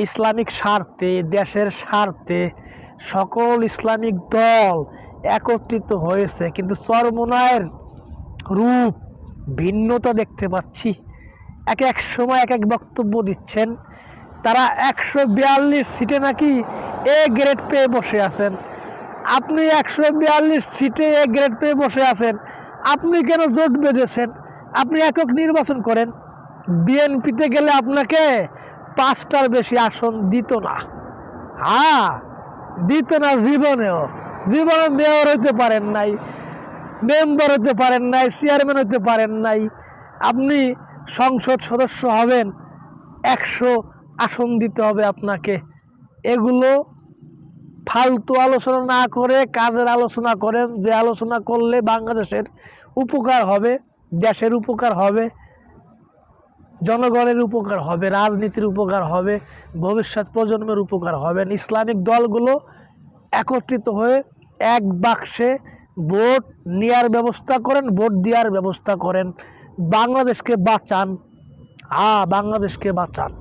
Islamic স্বার্থে, দেশের স্বার্থে সকল ইসলামিক দল একত্রিত হয়েছে, কিন্তু চরমোনাইয়ের রূপ ভিন্নতা দেখতে পাচ্ছি। এক এক সময় এক এক বক্তব্য দিচ্ছেন। তারা 142 সিটে নাকি এ গ্রেড পেয়ে বসে আছেন। আপনি 142 সিটে এ গ্রেড পেয়ে বসে আছেন, আপনি কেন জোট বেঁধেছেন? আপনি একক নির্বাচন করেন। বিএনপিতে গেলে আপনাকে 5টার বেশি আসন দিত না। হ্যাঁ, দিত না। জীবনে মেয়র হইতে পারেন নাই, মেম্বার হতে পারেন নাই, চেয়ারম্যান হতে পারেন নাই। আপনি সংসদ সদস্য হবেন, 100 আসন দিতে হবে আপনাকে। এগুলো ফালতু আলোচনা না করে কাজের আলোচনা করেন, যে আলোচনা করলে বাংলাদেশের উপকার হবে, দেশের উপকার হবে, জনগণের উপকার হবে, রাজনীতির উপকার হবে, ভবিষ্যৎ প্রজন্মের উপকার হবে। ইসলামিক দলগুলো একত্রিত হয়ে এক বাক্সে ভোট নেওয়ার ব্যবস্থা করেন, ভোট দেওয়ার ব্যবস্থা করেন। বাংলাদেশকে বাঁচান, বাংলাদেশকে বাঁচান।